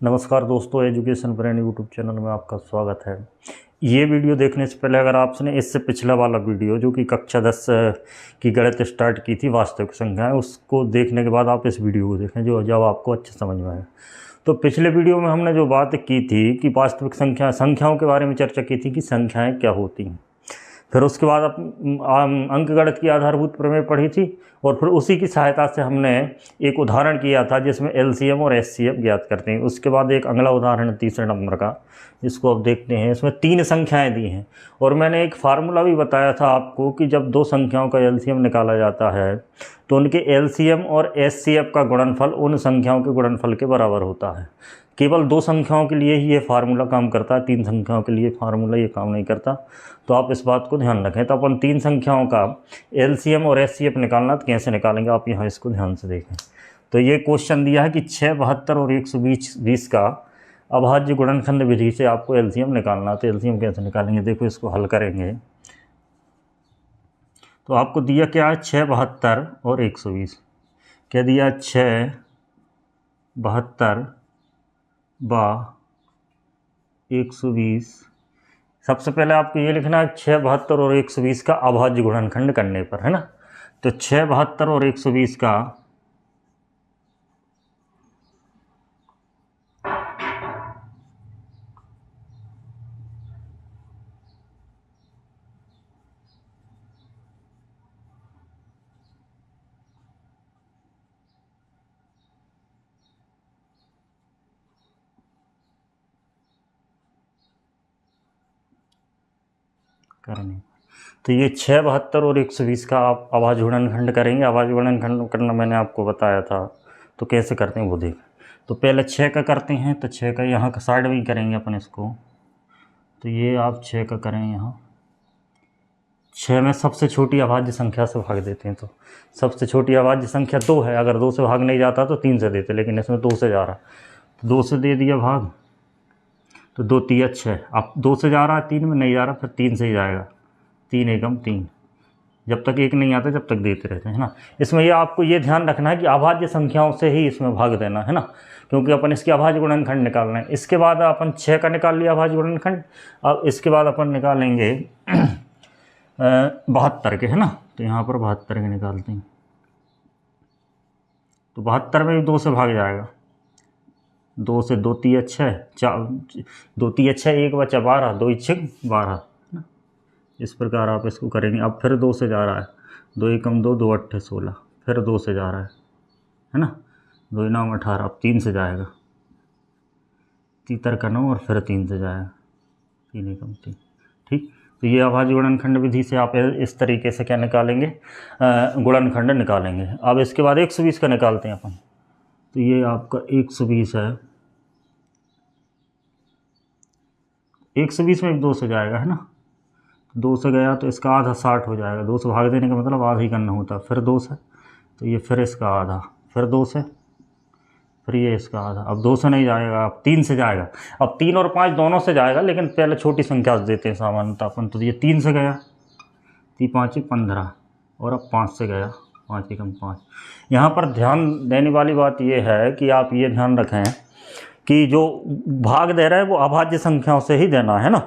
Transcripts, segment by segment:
नमस्कार दोस्तों, education brain YouTube channel में आपका स्वागत है। ये वीडियो देखने से पहले अगर आपने इससे पिछला वाला वीडियो जो कि कक्षा 10 की गणित स्टार्ट की थी वास्तविक संख्याएं, उसको देखने के बाद आप इस वीडियो को देखें जो जब आपको अच्छे समझ में आए। तो पिछले वीडियो में हमने जो बात की थी कि वास्तविक संख्याओं के बारे में चर्चा की थी कि संख्याएँ क्या होती हैं। फिर उसके बाद अंकगणित की आधारभूत प्रमेय पढ़ी थी और फिर उसी की सहायता से हमने एक उदाहरण किया था जिसमें एलसीएम और एचसीएफ ज्ञात करते हैं। उसके बाद एक अगला उदाहरण तीसरे नंबर का, जिसको अब देखते हैं। इसमें 3 संख्याएं दी हैं और मैंने एक फार्मूला भी बताया था आपको कि जब 2 संख्याओं का एलसीएम निकाला जाता है तो उनके एलसीएम और एचसीएफ का गुणनफल उन संख्याओं के गुणनफल के बराबर होता है। केवल 2 संख्याओं के लिए ही ये फार्मूला काम करता है, 3 संख्याओं के लिए फार्मूला ये काम नहीं करता। तो आप इस बात को ध्यान रखें। तो अपन 3 संख्याओं का एलसीएम और एचसीएफ निकालना तो कैसे निकालेंगे, आप यहाँ इसको ध्यान से देखें। तो ये क्वेश्चन दिया है कि 6, 72 और 120 का अभाज्य गुणनखंड विधि से आपको एलसीएम निकालना। तो एलसीएम कैसे निकालेंगे, देखो इसको हल करेंगे तो आपको दिया क्या है, 6, 72 और 120। क्या दिया, 6, 72 बा 120। सबसे पहले आपको ये लिखना है 6, 72 और 120 का अभाज्य गुणनखंड करने पर, है ना। तो 6, 72 और 120 का करेंगे। तो ये 6, 72 और 120 का आप अभाज्य गुणनखंड करेंगे। अभाज्य गुणनखंड करना मैंने आपको बताया था, तो कैसे करते हैं वो देख। तो पहले 6 का करते हैं, तो 6 का यहाँ का साइड में ही करेंगे अपन इसको। तो ये आप 6 का करें, यहाँ 6 में सबसे छोटी अभाज्य संख्या से भाग देते हैं। तो सबसे छोटी अभाज्य संख्या 2 है। अगर 2 से भाग नहीं जाता तो 3 से देते, लेकिन इसमें 2 से जा रहा है तो 2 से दे दिया भाग। तो 2 3 6, अब 2 से जा रहा है, 3 में नहीं जा रहा, फिर 3 से ही जाएगा। 3 एकम 3, जब तक 1 नहीं आता जब तक देते रहते हैं, है ना। इसमें ये आपको ये ध्यान रखना है कि अभाज्य संख्याओं से ही इसमें भाग देना है ना, क्योंकि अपन इसके अभाज्य गुणनखंड निकालना है। इसके बाद अपन 6 का निकाल लिया अभाज्य गुणनखंड। अब इसके बाद अपन निकालेंगे 72 के, है ना। तो यहाँ पर 72 के निकालते हैं। तो 72 में भी 2 से भाग जाएगा। 2 से 2 3 6, 2 3 6, 1 बचा 12, 2 6 12। इस प्रकार आप इसको करेंगे। अब फिर 2 से जा रहा है, 2 एकम 2, 2 8 16, फिर 2 से जा रहा है ना। 2 9 18, अब 3 से जाएगा। 3 का 9 और फिर 3 से जाएगा, 3 एकम 3। ठीक, तो ये अभाज्य गुणनखंड विधि से आप इस तरीके से क्या निकालेंगे, गुणनखंड निकालेंगे। अब इसके बाद 120 का निकालते हैं अपन। तो ये आपका 120 है। 120 में भी 2 से जाएगा, है ना। 2 से गया तो इसका आधा 60 हो जाएगा। 2 से भाग देने का मतलब आधा ही करना होता है। फिर 2 से, तो ये फिर इसका आधा, फिर 2 से, फिर ये इसका आधा। अब 2 से नहीं जाएगा, अब 3 से जाएगा। अब 3 और 5 दोनों से जाएगा, लेकिन पहले छोटी संख्या देते हैं सामान्यतः अपन। तो ये 3 से गया, 3 5 15, और अब 5 से गया, 5 एकम 5। यहाँ पर ध्यान देने वाली बात ये है कि आप ये ध्यान रखें कि जो भाग दे रहे हैं वो अभाज्य संख्याओं से ही देना है ना।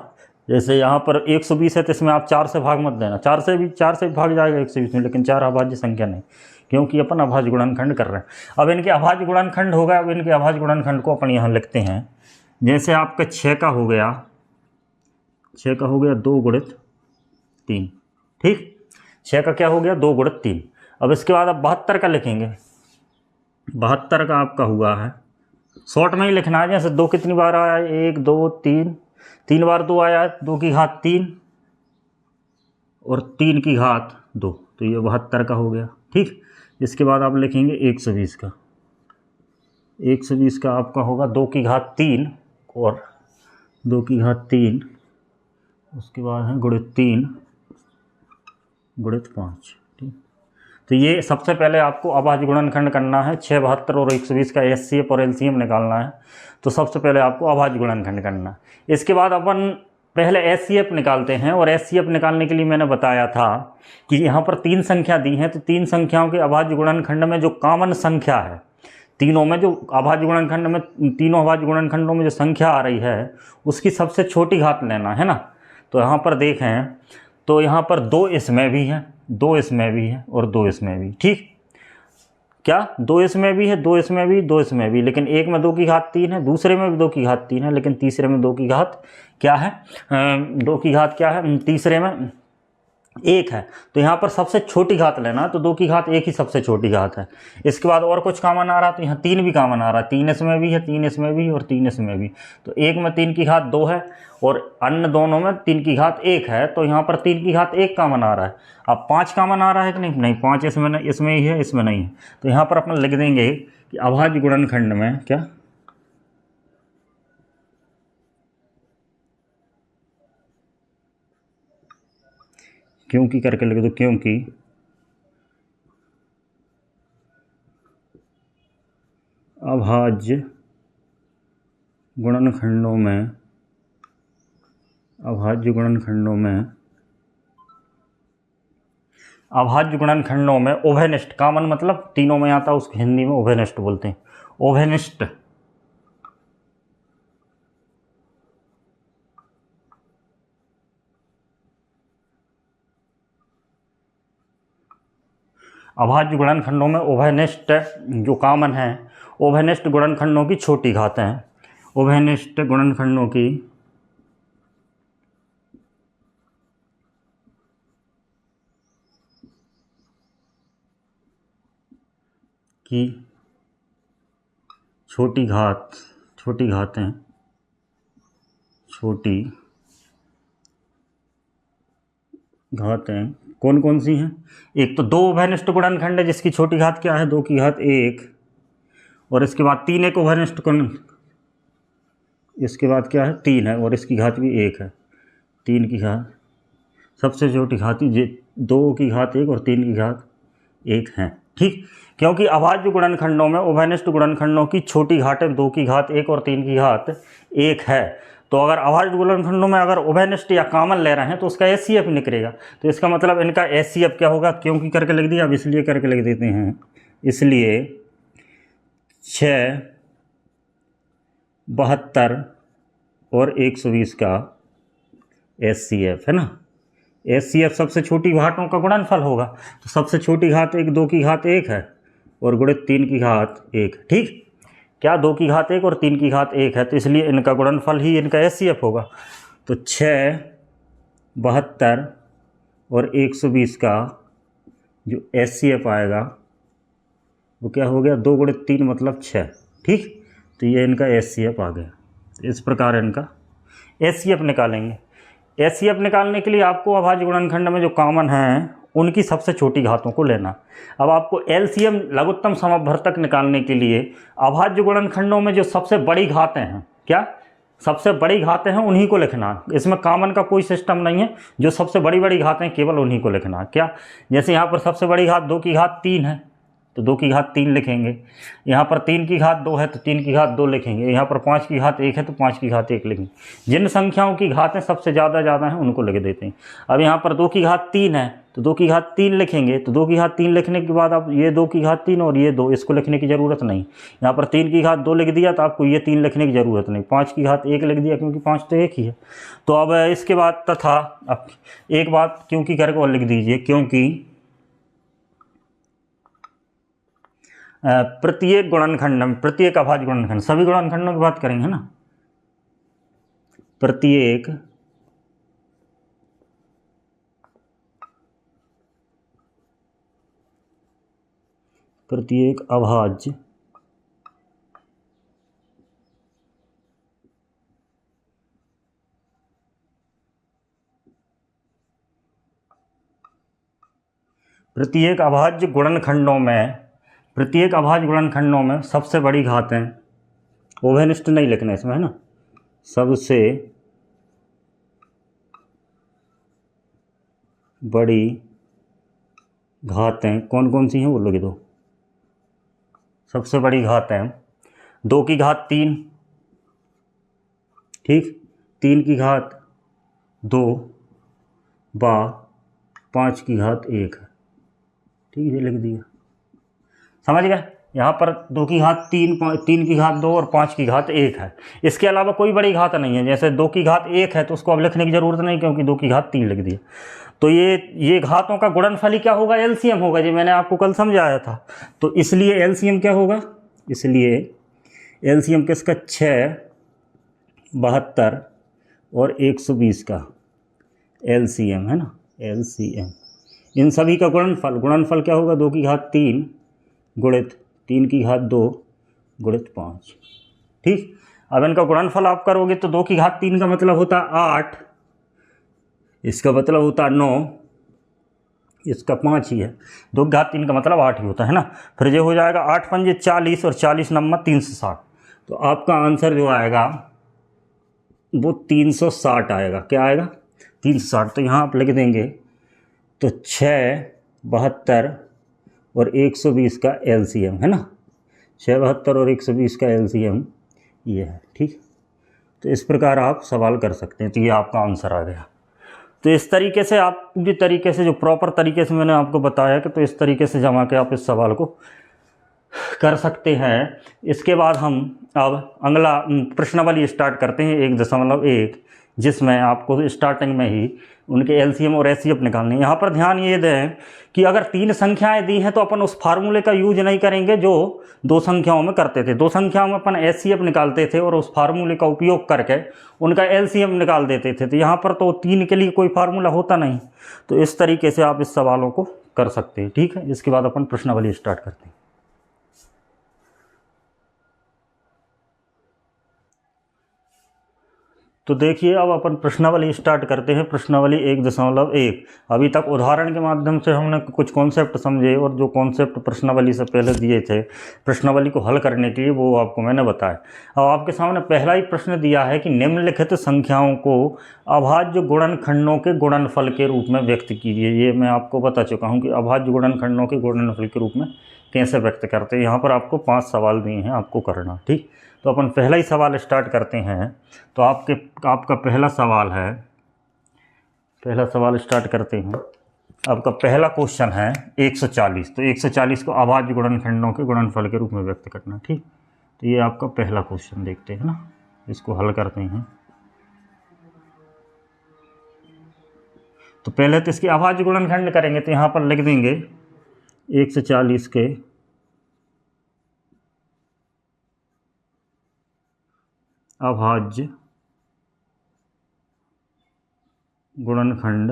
जैसे यहाँ पर 120 है तो इसमें आप 4 से भाग मत देना। 4 से भी भाग जाएगा 120 में, लेकिन 4 अभाज्य संख्या नहीं, क्योंकि अपन अभाज्य गुणनखंड कर रहे हैं। अब इनके अभाज्य गुणनखंड हो गया। अब इनके अभाज्य गुणनखंड को अपन यहाँ लिखते हैं। जैसे आपका 6 का हो गया, 6 का हो गया 2 गुणित 3। ठीक, 6 का क्या हो गया, 2 गुणित 3। अब इसके बाद आप 72 का लिखेंगे। 72 का आपका हुआ है, शॉर्ट में ही लिखना है। जैसे 2 कितनी बार आया, 1 2 3, 3 बार 2 आया, 2 की घात 3 और 3 की घात 2। तो ये 72 का हो गया। ठीक, इसके बाद आप लिखेंगे 120 का। 120 का आपका होगा 2 की घात 3 और 2 की घात 3, उसके बाद है गुणित 3 गुणित 5। ठीक, तो ये सबसे पहले आपको अभाज्य गुणनखंड करना है। 6, 72 और 120 का एचसीएफ और एलसीएम निकालना है। तो सबसे पहले आपको अभाज्य गुणनखंड करना है। इसके बाद अपन पहले एचसीएफ निकालते हैं, और एचसीएफ निकालने के लिए मैंने बताया था कि यहाँ पर 3 संख्या दी हैं। तो 3 संख्याओं के अभाज्य गुणनखंड में जो कॉमन संख्या है, तीनों में जो अभाज्य गुणनखंड में, तीनों अभाज्य गुणनखंडों में जो संख्या आ रही है उसकी सबसे छोटी घात लेना है ना। तो यहाँ पर देखें तो यहाँ पर 2 इसमें भी है, 2 इसमें भी है और 2 इसमें भी। ठीक, क्या 2 इसमें भी है, 2 इसमें भी, 2 इसमें भी, लेकिन एक में 2 की घात 3 है, दूसरे में भी 2 की घात 3 है, लेकिन तीसरे में 2 की घात क्या है, 2 की घात क्या है, तीसरे में 1 है। तो यहाँ पर सबसे छोटी घात लेना, तो 2 की घात 1 ही सबसे छोटी घात है। इसके बाद और कुछ कॉमन आ रहा तो यहाँ 3 भी कॉमन आ रहा है, 3 इसमें भी है, 3 इसमें भी और 3 इसमें भी। तो एक में 3 की घात 2 है और अन्य दोनों में 3 की घात 1 है, तो यहाँ पर 3 की घात 1 कॉमन आ रहा है। अब 5 कॉमन आ रहा है कि नहीं, नहीं 5 इसमें नहीं, इसमें ही है, इसमें नहीं है। तो यहाँ पर अपना लिख देंगे कि अभाज्य गुणनखंड में क्या, क्योंकि करके लिख दो, क्योंकि अभाज्य गुणनखंडों में, अभाज्य गुणनखंडों में, अभाज्य गुणनखंडों में उभयनिष्ठ, कॉमन मतलब तीनों में आता है, उसको हिंदी में उभयनिष्ठ बोलते हैं। उभयनिष्ठ अभाज्य गुणनखंडों में उभयनिष्ठ जो कॉमन है, उभयनिष्ठ गुणनखंडों की छोटी घातें हैं, उभयनिष्ठ गुणनखंडों की छोटी घात, छोटी घातें, छोटी घातें कौन कौन सी हैं। एक तो 2 उभयनिष्ठ गुणनखंड है जिसकी छोटी घात क्या है, 2 की घात 1, और इसके बाद 3 एक उभयनिष्ठ गुण, इसके बाद क्या है 3 है और इसकी घात भी 1 है। 3 की घात सबसे छोटी घात ही 2 की घात 1 और 3 की घात 1 है। ठीक, क्योंकि अभाज्य गुणनखंडों में उभयनिष्ठ गुणनखंडों की छोटी घातें 2 की घात 1 और 3 की घात 1 है। तो अगर अभाज्य गुणनखंडों में अगर उभयनिष्ठ या कॉमन ले रहे हैं तो उसका एचसीएफ निकलेगा। तो इसका मतलब इनका एचसीएफ क्या होगा, क्योंकि करके लिख दिया, अब इसलिए करके लिख देते हैं, इसलिए 6, 72 और 120 का एचसीएफ है ना। एचसीएफ सबसे छोटी घातों का गुणनफल होगा। तो सबसे छोटी घात 1, 2 की घात 1 है और गुणित 3 की घात 1। ठीक, क्या 2 की घात 1 और 3 की घात 1 है, तो इसलिए इनका गुणनफल ही इनका एचसीएफ होगा। तो 6, 72 और 120 का जो एचसीएफ आएगा वो क्या हो गया, 2 गुणित 3 मतलब 6। ठीक, तो ये इनका एचसीएफ आ गया। इस प्रकार इनका एचसीएफ निकालेंगे। एचसीएफ निकालने के लिए आपको अभाज्य गुणनखंड में जो कॉमन हैं उनकी सबसे छोटी घातों को लेना। अब आपको एलसीएम लघुत्तम समवर्तक निकालने के लिए अभाज्य गुणनखंडों में जो सबसे बड़ी घातें हैं, क्या सबसे बड़ी घातें हैं उन्हीं को लिखना। इसमें कॉमन का कोई सिस्टम नहीं है, जो सबसे बड़ी बड़ी घातें केवल उन्हीं को लिखना। क्या, जैसे यहाँ पर सबसे बड़ी घात 2 की घात 3 है तो 2 की घात 3 लिखेंगे, यहाँ पर 3 की घात 2 है तो 3 की घात 2 लिखेंगे, यहाँ पर 5 की घात 1 है तो 5 की घात 1 लिखेंगे। जिन संख्याओं की घातें सबसे ज़्यादा हैं उनको लिख देते हैं। अब यहाँ पर 2 की घात 3 है तो 2 की घात 3 लिखेंगे, तो 2 की घात 3 लिखने के बाद अब ये 2 की घात 3 और ये 2, इसको लिखने की ज़रूरत नहीं। यहाँ पर 3 की घात 2 लिख दिया तो आपको ये 3 लिखने की ज़रूरत नहीं। 5 की घात 1 लिख दिया क्योंकि 5 तो 1 ही है। तो अब इसके बाद तथा, अब एक बात क्योंकि करके और लिख दीजिए, क्योंकि प्रत्येक गुणनखंड में, प्रत्येक अभाज्य गुणनखंड, सभी गुणनखंडों की बात करेंगे ना, प्रत्येक अभाज्य प्रत्येक अभाज्य गुणनखंडों में, प्रत्येक अभाज्य गुणनखंडों में सबसे बड़ी घातें, उभयनिष्ठ नहीं लिखना इसमें है ना, सबसे बड़ी घातें कौन कौन सी हैं वो लिख दो। सबसे बड़ी घातें 2 की घात 3, ठीक, 3 की घात 2 व 5 की घात 1 है। ठीक है, लिख दिया, समझ गए। यहाँ पर 2 की घात 3, 3 की घात 2 और 5 की घात 1 है। इसके अलावा कोई बड़ी घात नहीं है। जैसे 2 की घात 1 है तो उसको अब लिखने की ज़रूरत नहीं, क्योंकि 2 की घात 3 लिख दिया। तो ये घातों का गुणनफल ही क्या होगा, एलसीएम होगा जी। मैंने आपको कल समझाया था। तो इसलिए एलसीएम क्या होगा, इसलिए एलसीएम किसका, 6, 72 और 120 का एलसीएम है ना, एलसीएम। इन सभी का गुणनफल क्या होगा, 2 की घात 3 गुणित 3 की घात 2 गुणित 5। ठीक, अब इनका गुणनफल आप करोगे तो 2 की घात 3 का मतलब होता है 8, इसका मतलब होता है 9, इसका 5 ही है। 2 की घात 3 का मतलब 8 ही होता है ना। फिर ये हो जाएगा 8 पंजे 40 और 40 नंबर 360। तो आपका आंसर जो आएगा वो 360 आएगा। क्या आएगा, 360। तो यहाँ आप लिख देंगे तो 6, 72 और 120 का एलसीएम है ना, 6, 72 और 120 का एलसीएम ये है। ठीक, तो इस प्रकार आप सवाल कर सकते हैं। तो ये आपका आंसर आ गया। तो इस तरीके से आप पूरी तरीके से जो प्रॉपर तरीके से मैंने आपको बताया कि तो इस तरीके से जमा के आप इस सवाल को कर सकते हैं। इसके बाद हम अब अगला प्रश्नावली स्टार्ट करते हैं 1.1, जिसमें आपको स्टार्टिंग में ही उनके एलसीएम और एचसीएफ निकालने। यहाँ पर ध्यान ये दें कि अगर 3 संख्याएं दी हैं तो अपन उस फार्मूले का यूज नहीं करेंगे जो 2 संख्याओं में करते थे। 2 संख्याओं में अपन एचसीएफ निकालते थे और उस फार्मूले का उपयोग करके उनका एलसीएम निकाल देते थे। तो यहाँ पर तो 3 के लिए कोई फार्मूला होता नहीं। तो इस तरीके से आप इस सवालों को कर सकते हैं। ठीक है, इसके बाद अपन प्रश्नावली स्टार्ट करते हैं। तो देखिए, अब अपन प्रश्नावली स्टार्ट करते हैं। प्रश्नावली 1.1। अभी तक उदाहरण के माध्यम से हमने कुछ कॉन्सेप्ट समझे और जो कॉन्सेप्ट प्रश्नावली से पहले दिए थे प्रश्नावली को हल करने के लिए, वो आपको मैंने बताया। अब आपके सामने पहला ही प्रश्न दिया है कि निम्नलिखित संख्याओं को अभाज्य गुणनखंडों के गुणनफल के रूप में व्यक्त कीजिए। ये मैं आपको बता चुका हूँ कि अभाज्य गुणनखंडों के गुणनफल के रूप में कैसे व्यक्त करते हैं। यहाँ पर आपको 5 सवाल दिए हैं आपको करना। ठीक, तो अपन पहला ही सवाल स्टार्ट करते हैं। तो आपका पहला सवाल है, पहला सवाल स्टार्ट करते हैं। आपका पहला क्वेश्चन है 140। तो 140 को अभाज्य गुणनखंडों के गुणनफल के रूप में व्यक्त करना। ठीक, तो ये आपका पहला क्वेश्चन देखते हैं ना, इसको हल करते हैं। तो पहले तो इसके अभाज्य गुणनखंड करेंगे। तो यहाँ पर लिख देंगे 140 के अभाज्य गुणनखंड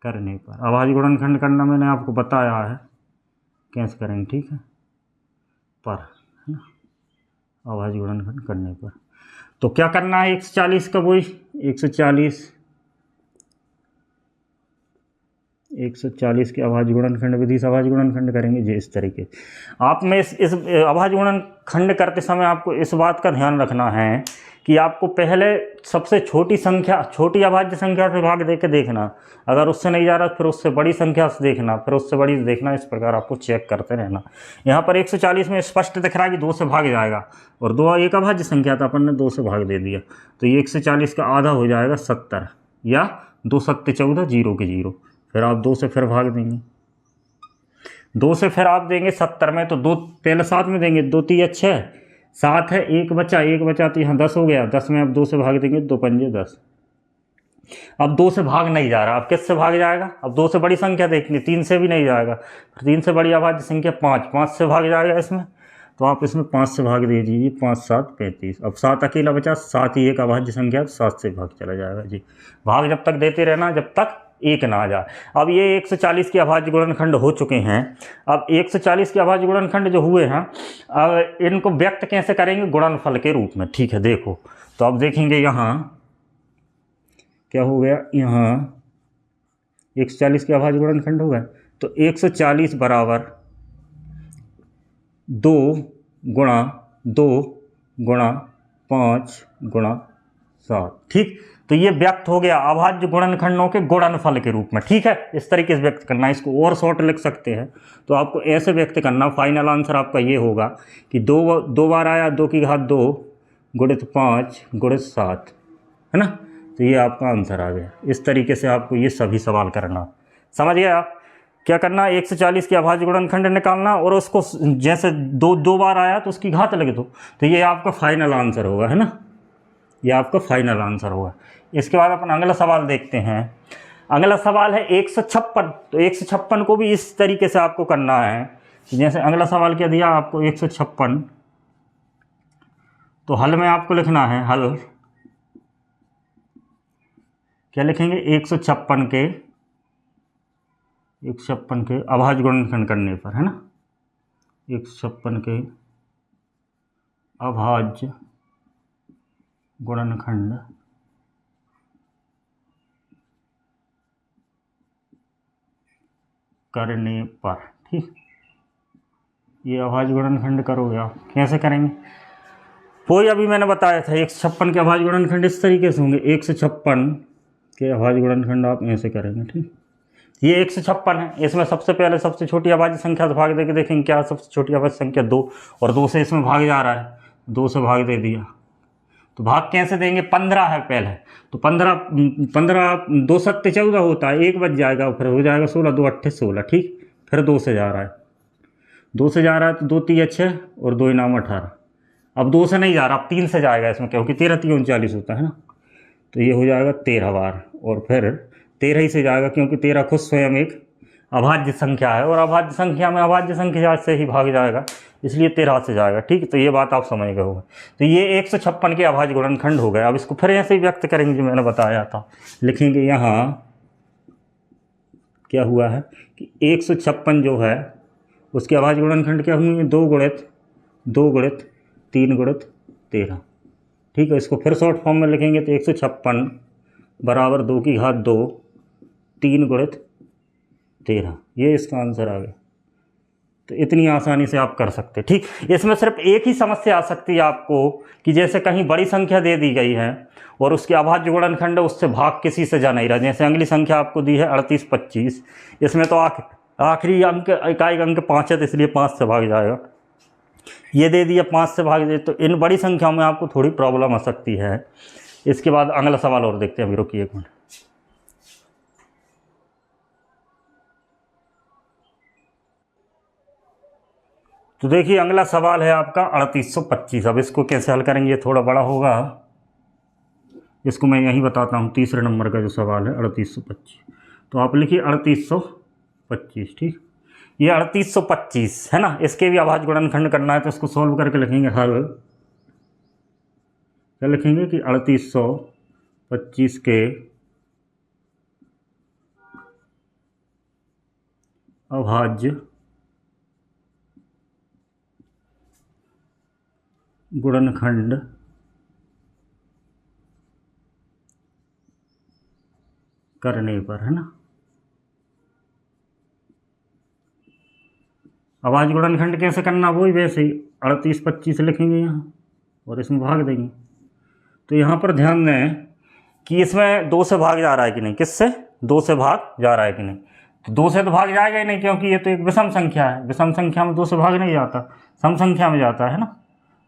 करने पर, अभाज्य गुणनखंड करना मैंने आपको बताया है कैसे करेंगे। ठीक है, पर है ना, अभाज्य गुणनखंड करने पर तो क्या करना है, 140 का वही 140 के अभाज्य गुणनखंड विधि से अभाज्य गुणनखंड करेंगे जी। इस तरीके आप में इस अभाज्य गुणनखंड करते समय आपको इस बात का ध्यान रखना है कि आपको पहले सबसे छोटी संख्या, छोटी अभाज्य संख्या से भाग दे के देखना। अगर उससे नहीं जा रहा फिर उससे बड़ी संख्या से देखना, फिर उससे बड़ी से देखना। इस प्रकार आपको चेक करते रहना। यहाँ पर 140 में स्पष्ट दिख रहा है कि 2 से भाग जाएगा और 2 एक अभाज्य संख्या था, अपन ने 2 से भाग दे दिया। तो ये 140 का आधा हो जाएगा 70 या 2 सत्ते 14, 0 के 0। फिर आप 2 से फिर भाग देंगे, 2 से फिर आप देंगे 70 में। तो 2 पहले 7 में देंगे, 2 3 6, 7 है, 1 बचा तो यहाँ 10 हो गया। 10 में आप 2 से भाग देंगे, 2 पंजे 10। अब 2 से भाग नहीं जा रहा, अब किस से भाग जाएगा? अब 2 से बड़ी संख्या देखनी, 3 से भी नहीं जाएगा। फिर 3 से बड़ी अभाज्य संख्या 5 से भाग जाएगा इसमें। तो आप इसमें 5 से भाग दे दीजिए, 5 7 35। अब 7 अकेला बचा, 7 ही एक अभाज्य संख्या, 7 से भाग चला जाएगा जी। भाग जब तक देते रहना जब तक 1 ना आ जाए। अब ये 140 के अभाज्य गुणनखंड हो चुके हैं। अब 140 के अभाज्य गुणनखंड जो हुए हैं, अब इनको व्यक्त कैसे करेंगे? गुणनफल के रूप में। ठीक है, देखो तो अब देखेंगे यहाँ क्या हो गया। यहाँ 140 के अभाज्य गुणनखंड हो गए। तो 140 बराबर 2 गुणा 2 गुणा 5 गुणा 7। ठीक, तो ये व्यक्त हो गया अभाज्य गुणनखंडों के गुणनफल के रूप में। ठीक है, इस तरीके से व्यक्त करना। इसको और शॉर्ट लिख सकते हैं। तो आपको ऐसे व्यक्त करना। फाइनल आंसर आपका ये होगा कि 2 बार आया, 2 की घात 2 गुणित 5 गुणित 7, है ना। तो ये आपका आंसर आ गया। इस तरीके से आपको ये सभी सवाल करना। समझ गए आप? क्या करना, 140 की अभाज्य गुणनखंड निकालना और उसको जैसे दो बार आया तो उसकी घात लगे तो ये आपका फाइनल आंसर होगा, है ना, ये आपका फाइनल आंसर होगा। इसके बाद अपन अगला सवाल देखते हैं। अगला सवाल है 156। तो 156 को भी इस तरीके से आपको करना है। जैसे अगला सवाल क्या दिया आपको, 156, तो हल में आपको लिखना है, हल क्या लिखेंगे, 156 के अभाज्य गुणनखंड करने पर, है ना, 156 के अभाज्य गुणनखंड करने पर। ठीक, ये अभाज्य गुणनखंड करोगे आप, कैसे करेंगे, वही अभी मैंने बताया था। 156 के अभाज्य गुणनखंड इस तरीके से होंगे, 156 के अभाज्य गुणनखंड आप ऐसे करेंगे। ठीक, ये 156 है, इसमें सबसे पहले सबसे छोटी अभाज्य संख्या से भाग देके देखेंगे क्या, सबसे छोटी अभाज्य संख्या 2, और 2 से इसमें भाग जा रहा है, 2 से भाग दे दिया। तो भाग कैसे देंगे, 15 है पहले, तो 15 2 सत्ते 14 होता है, 1 बच जाएगा, फिर हो जाएगा 16, 2 अट्ठे 16। ठीक, फिर 2 से जा रहा है, 2 से जा रहा है तो 2 3 6 और 2 इनाम 18। अब 2 से नहीं जा रहा, अब 3 से जाएगा इसमें, क्योंकि 13 3 39 होता है ना, तो ये हो जाएगा 13 बार, और फिर 13 ही से जाएगा, क्योंकि 13 खुद स्वयं एक अभाज्य संख्या है, और अभाज्य संख्या में अभाज्य संख्या से ही भाग जाएगा, इसलिए 13 से जाएगा। ठीक, तो ये बात आप समझ गए होंगे। तो ये 156 के अभाज्य गुणनखंड हो गए। अब इसको फिर ऐसे ही व्यक्त करेंगे जो मैंने बताया था, लिखेंगे यहाँ क्या हुआ है कि 156 जो है उसके अभाज्य गुणनखंड क्या हुए, 2 गुणित 2 गुणित 3 गुणित 13। ठीक है, इसको फिर शॉर्ट फॉर्म में लिखेंगे तो 156 बराबर 2 की घात 2 3 गुणित 13, ये इसका आंसर आ गया। तो इतनी आसानी से आप कर सकते। ठीक, इसमें सिर्फ एक ही समस्या आ सकती है आपको कि जैसे कहीं बड़ी संख्या दे दी गई है और उसके अभाज्य गुणनखंड उससे भाग किसी से जा नहीं रहा। जैसे अगली संख्या आपको दी है 38 25, इसमें तो आखिरी अंक इकाई अंक 5 है, तो इसलिए 5 से भाग जाएगा। ये दे दिया 5 से भाग दे, तो इन बड़ी संख्याओं में आपको थोड़ी प्रॉब्लम आ सकती है। इसके बाद अगला सवाल और देखते हैं, अभी रुकिए एक मिनट। तो देखिए अगला सवाल है आपका 3825। अब इसको कैसे हल करेंगे, ये थोड़ा बड़ा होगा, इसको मैं यहीं बताता हूँ। तीसरे नंबर का जो सवाल है 3825, तो आप लिखिए 3825। ठीक, ये 3825 है ना, इसके भी अभाज्य गुणनखंड करना है, तो इसको सॉल्व करके लिखेंगे हल। क्या लिखेंगे कि 3825 के अभाज्य गुणनखंड करने पर, है ना, अभाज्य गुणनखंड कैसे करना, वही वैसे ही 3825 लिखेंगे यहाँ और इसमें भाग देंगे। तो यहाँ पर ध्यान दें कि इसमें 2 से भाग जा रहा है कि नहीं, किससे, 2 से भाग जा रहा है कि नहीं, तो 2 से तो भाग जाएगा ही नहीं, क्योंकि ये तो एक विषम संख्या है। विषम संख्या में 2 से भाग नहीं जाता, सम संख्या में जाता है ना।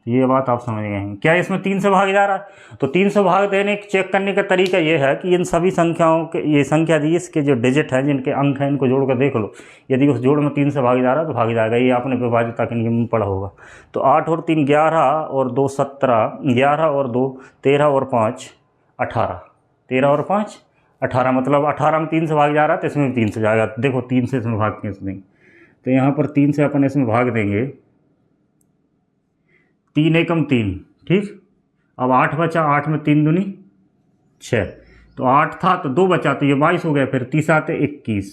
तो ये बात आप समझ गए हैं। क्या इसमें 3 से भाग जा रहा है, तो 3 से भाग देने चेक करने का तरीका ये है कि इन सभी संख्याओं के, ये संख्या दी, इसके जो डिजिट हैं, जिनके अंक हैं, इनको जोड़ कर देख लो। यदि उस जोड़ में 3 से भाग जा रहा है तो भाग जाएगा। ये आपने विभाज्यता के नियम में पढ़ा होगा। तो 8 और 3 11 और 2 17, 11 और 2 13 और 5 18, 13 और 5 18, मतलब 18 में 3 से भाग जा रहा है तो इसमें भी 3 से जाएगा। देखो 3 से इसमें भाग कैसे देंगे, तो यहाँ पर 3 से अपन इसमें भाग देंगे, 3 एकम 3। ठीक, अब 8 बचा, 8 में 3 दूनी 6, तो 8 था तो 2 बचा, तो ये 22 हो गया। फिर 30 आते 21,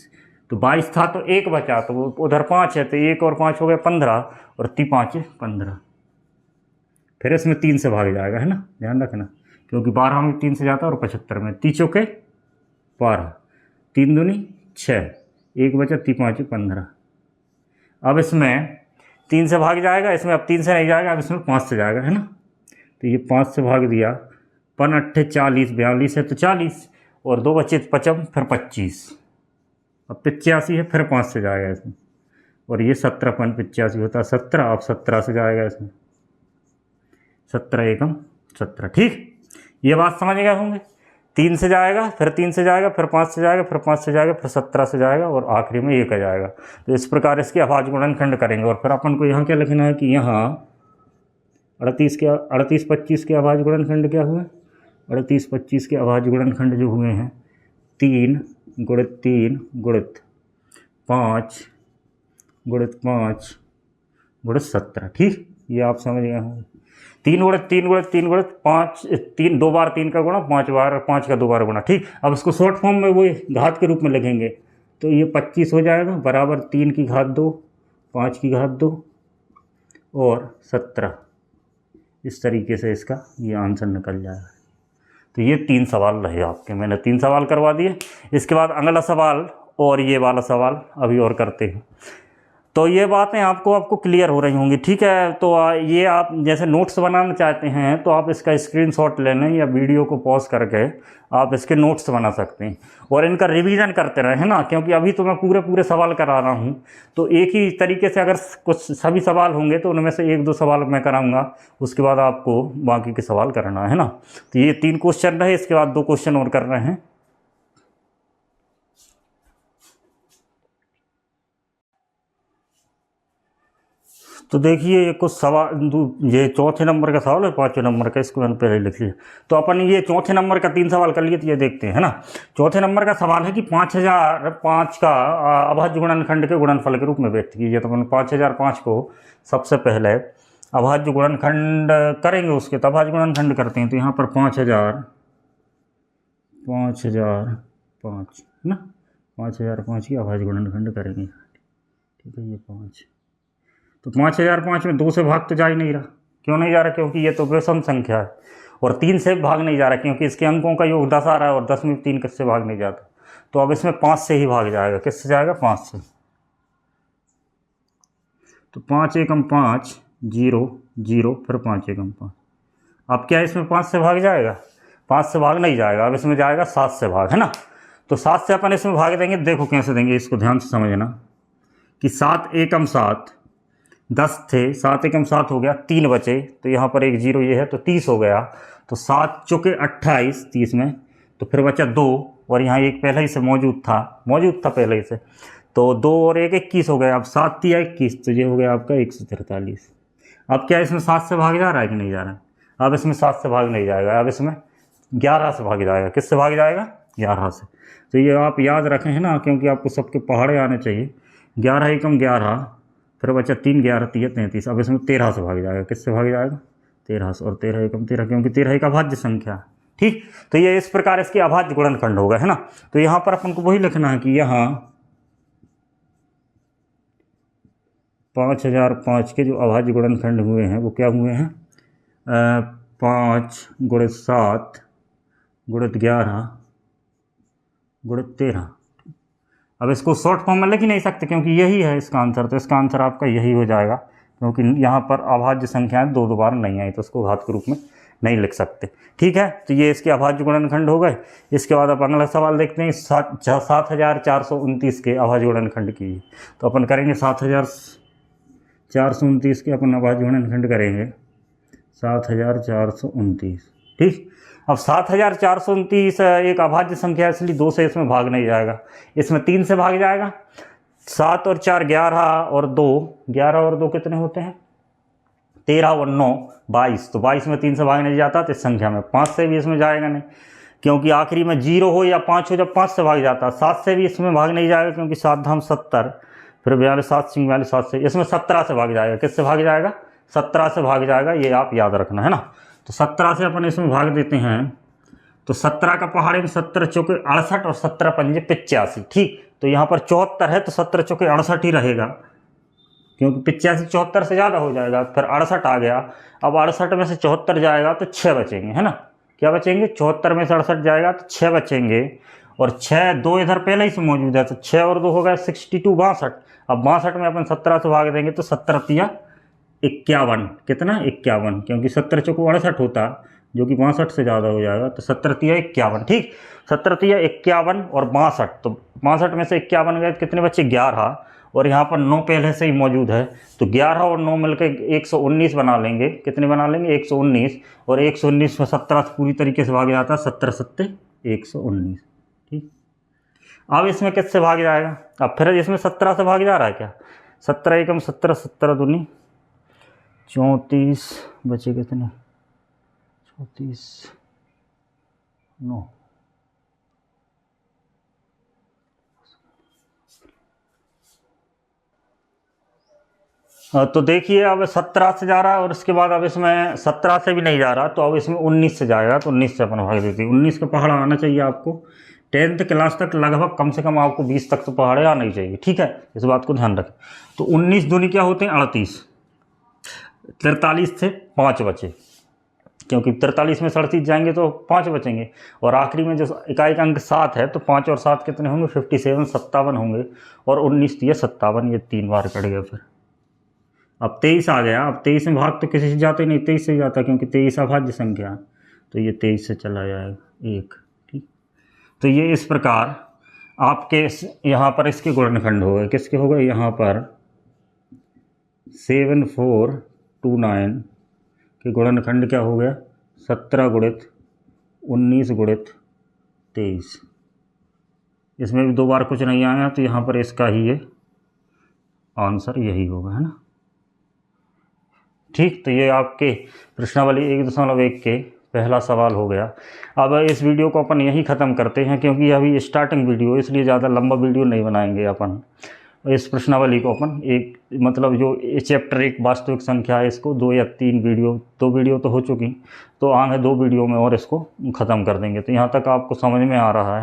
तो 22 था तो 1 बचा, तो वो उधर 5 है, तो 1 और 5 हो गया 15, और 3 5 15। फिर इसमें 3 से भाग जाएगा, है ना, ध्यान रखना, क्योंकि 12 में 3 से जाता है और 75 में 3 चौके 12, 3 दूनी 6, 1 बचा, 3 5 15। अब इसमें 3 से भाग जाएगा, इसमें अब 3 से नहीं जाएगा, अब इसमें 5 से जाएगा, है ना। तो ये 5 से भाग दिया, 5 8 40, 42 है तो 40, और 2 बचे 55, फिर 25, अब 85 है, फिर 5 से जाएगा इसमें, और ये 17 85 होता है 17, अब 17 से जाएगा इसमें, 17 एकम 17। ठीक, ये बात समझ गए होंगे। 3 से जाएगा, फिर 3 से जाएगा, फिर 5 से जाएगा, फिर 5 से जाएगा, फिर 17 से जाएगा और आखिरी में 1 आ जाएगा। तो इस प्रकार इसके अभाज्य गुणनखंड करेंगे। और फिर अपन को यहाँ क्या लिखना है कि यहाँ 38 25 के अभाज्य गुणनखंड क्या हुए, 38 25 के अभाज्य गुणनखंड जो हुए हैं 3 गुणित 3 गुणित 5 गुणित 5 गुणित 17। ठीक, ये आप समझ गए होंगे। 3 गुणित 3 गुणित 3 गुणित 5, 3 2 बार 3 का गुणा, 5 बार 5 का 2 बार गुणा। ठीक, अब इसको शॉर्ट फॉर्म में वो घात के रूप में लिखेंगे तो ये 25 हो जाएगा बराबर 3 की घात 2, 5 की घात 2 और 17। इस तरीके से इसका ये आंसर निकल जाएगा। तो ये 3 सवाल रहे आपके, मैंने 3 सवाल करवा दिए। इसके बाद अगला सवाल और ये वाला सवाल अभी और करते हैं। तो ये बातें आपको क्लियर हो रही होंगी। ठीक है, तो ये आप जैसे नोट्स बनाना चाहते हैं तो आप इसका स्क्रीनशॉट ले लें या वीडियो को पॉज करके आप इसके नोट्स बना सकते हैं और इनका रिवीजन करते रहें, है ना, क्योंकि अभी तो मैं पूरे सवाल करा रहा हूँ। तो एक ही तरीके से अगर कुछ सभी सवाल होंगे तो उनमें से 1-2 सवाल मैं कराऊंगा, उसके बाद आपको बाकी के सवाल करना है ना। तो ये 3 क्वेश्चन रहे, इसके बाद 2 क्वेश्चन और कर रहे हैं। तो देखिए ये कुछ सवाल, ये चौथे नंबर का सवाल है, 5वें नंबर का, इसको मैंने पहले लिख लिया। तो अपन ये चौथे नंबर का 3 सवाल कर लिए, तो ये देखते हैं, है ना। चौथे नंबर का सवाल है कि 5005 का अभाज्य गुणनखंड के गुणनफल के रूप में व्यक्त कीजिए। तो अपन 5005 को सबसे पहले अभाज्य गुणनखंड करेंगे, उसके तब अभाज्य गुणनखंड करते हैं। तो यहाँ पर 5005 है ना, 5005 की अभाज्य गुणनखंड करेंगे। ठीक है, ये 5, तो 5005 में 2 से भाग तो जा ही नहीं रहा। क्यों नहीं जा रहा? क्योंकि ये तो विषम संख्या है। और 3 से भाग नहीं जा रहा क्योंकि इसके अंकों का योग 10 आ रहा है और 10 में 3 किससे भाग नहीं जाता। तो अब इसमें 5 से ही भाग जाएगा। किससे जाएगा? 5 से। तो 5 एकम 5 0 0, फिर 5 एकम 5। अब क्या इसमें 5 से भाग जाएगा? 5 से भाग नहीं जाएगा, अब इसमें जाएगा 7 से भाग, है ना। तो 7 से अपन इसमें भाग देंगे। देखो कैसे देंगे, इसको ध्यान से समझना कि 7 एकम 7 10 थे, 7 एकम 7 हो गया, 3 बचे, तो यहाँ पर एक 0 ये है, तो 30 हो गया। तो 7 चौके 28, 30 में, तो फिर बचा 2 और यहाँ एक पहले ही से मौजूद था पहले ही से, तो 2 और 1 21 हो गया। अब 7 तिया 21, तो ये हो गया आपका 143। अब क्या इसमें 7 से भाग जा रहा है कि नहीं जा रहा है? अब इसमें 7 से भाग नहीं जाएगा, अब इसमें 11 से भाग जाएगा। किससे भाग जाएगा? 11 से। तो ये आप याद रखें, है ना, क्योंकि आपको सबके पहाड़े आने चाहिए। 11 एकम 11, फिर बचा 3 11 3 33। अब इसमें 13 से भाग जाएगा। किससे भाग जाएगा? 13 से। और 13 एकम 13, क्योंकि 13 एक अभाज्य संख्या है। ठीक, तो ये इस प्रकार इसके अभाज्य गुणनखंड होगा, है ना। तो यहाँ पर अपन को वही लिखना है कि यहाँ 5005 के जो अभाज्य गुणनखंड हुए हैं वो क्या हुए हैं? 5 गुणित 7 गुणित 11 गुणित 13। अब इसको शॉर्ट फॉर्म में लिख ही नहीं सकते क्योंकि यही है इसका आंसर। तो इसका आंसर आपका यही हो जाएगा, क्योंकि यहाँ पर अभाज्य संख्याएं 2 बार नहीं आई, तो उसको घात के रूप में नहीं लिख सकते। ठीक है, तो ये इसके अभाज्य गुणनखंड हो गए। इसके बाद आप अगला सवाल देखते हैं। 7429 के अभाज्य गुणनखंड की। तो अपन करेंगे 7429 के अपन अभाज्य गुणनखंड करेंगे 7429। ठीक, अब 7429 एक अभाज्य संख्या, इसलिए 2 से इसमें भाग नहीं जाएगा, इसमें 3 से भाग जाएगा। 7 और 4 11 और 2, 11 और 2 कितने होते हैं? 13 और 9 22। तो 22 में 3 से भाग नहीं जाता, तो इस संख्या में 5 से भी इसमें जाएगा नहीं, क्योंकि आखिरी में 0 हो या 5 हो, जब 5 से भाग जाता। 7 से भी इसमें भाग नहीं जाएगा क्योंकि 7 धाम 70, फिर 42 7 सिंह 42 7 से, इसमें 17 से भाग जाएगा। किससे भाग जाएगा? 17 से भाग जाएगा, ये आप याद रखना, है ना। तो 17 से अपन इसमें भाग देते हैं। तो 17 का पहाड़े में 17 चौके 68 और 17 पंजे 85। ठीक, तो यहाँ पर 74 है, तो 17 चौके 68 ही रहेगा, क्योंकि 85 74 से ज़्यादा हो जाएगा। फिर 68 आ गया। अब 68 में से 74 जाएगा तो 6 बचेंगे, है ना। क्या बचेंगे? 74 में से 68 जाएगा तो 6 बचेंगे। और 6 2 इधर पहले ही से मौजूद है, तो 6 और 2 हो गया 62 62। अब 62 में अपन 17 से भाग देंगे तो 17 तिया 51। कितना? 51, क्योंकि 17 चौको 68 होता, जो कि 62 से ज़्यादा हो जाएगा। तो 17 तिया 51। ठीक, 17 तिया 51 और 62। तो 62 में से 51 गए, कितने बच्चे? 11। और यहाँ पर 9 पहले से ही मौजूद है, तो 11 और 9 मिलकर 119 बना लेंगे। कितने बना लेंगे? 119। और 119 में 17 पूरी तरीके से भाग जाता है, 17 7 119। ठीक, अब इसमें किससे भाग जाएगा? अब फिर इसमें 17 से भाग जा रहा है क्या? 17 एकम 17, 17 दूनी 34, बचे कितने? 34, 9। तो देखिए अब 17 से जा रहा है और उसके बाद अब इसमें 17 से भी नहीं जा रहा, तो अब इसमें 19 से जाएगा, तो 19 से अपन भाग देते हैं। 19 का पहाड़ आना चाहिए आपको 10th क्लास तक, लगभग कम से कम आपको 20 तक तो पहाड़े आना ही चाहिए। ठीक है, इस बात को ध्यान रखें। तो 19 दूनी क्या होते हैं? 38। 43 से 5 बचे, क्योंकि 43 में 37 जाएंगे तो 5 बचेंगे, और आखिरी में जो इकाई का अंक 7 है, तो 5 और 7 कितने होंगे? 57, 57 होंगे, और 19 दिए 57, ये 3 बार कट गया। फिर अब 23 आ गया। अब 23 में भाग तो किसी से जाते नहीं, 23 से जाता, क्योंकि 23 अभाज्य संख्या, तो ये 23 से चला जाएगा 1। ठीक, तो ये इस प्रकार आपके यहाँ पर इसके गुणनखंड हो गए। किसके हो गए? यहाँ पर 7429 के गुणनखंड क्या हो गया? 17 गुणित 19 गुणित 23। इसमें भी 2 बार कुछ नहीं आया, तो यहाँ पर इसका ही ये आंसर यही होगा, है ना। ठीक, तो ये आपके प्रश्नावली 1.1 के पहला सवाल हो गया। अब इस वीडियो को अपन यहीं ख़त्म करते हैं, क्योंकि अभी स्टार्टिंग वीडियो, इसलिए ज़्यादा लंबा वीडियो नहीं बनाएंगे अपन। इस प्रश्नावली को अपन एक, मतलब जो चैप्टर 1 वास्तविक संख्या है, इसको 2 या 3 वीडियो, 2 वीडियो तो हो चुकी, तो आगे 2 वीडियो में और इसको ख़त्म कर देंगे। तो यहाँ तक आपको समझ में आ रहा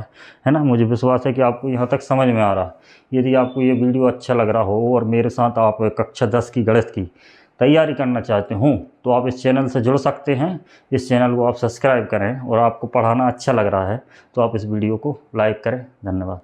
है ना? मुझे विश्वास है कि आपको यहाँ तक समझ में आ रहा है। यदि आपको ये वीडियो अच्छा लग रहा हो और मेरे साथ आप कक्षा 10 की गणित की तैयारी करना चाहते हों, तो आप इस चैनल से जुड़ सकते हैं। इस चैनल को आप सब्सक्राइब करें, और आपको पढ़ाना अच्छा लग रहा है तो आप इस वीडियो को लाइक करें। धन्यवाद।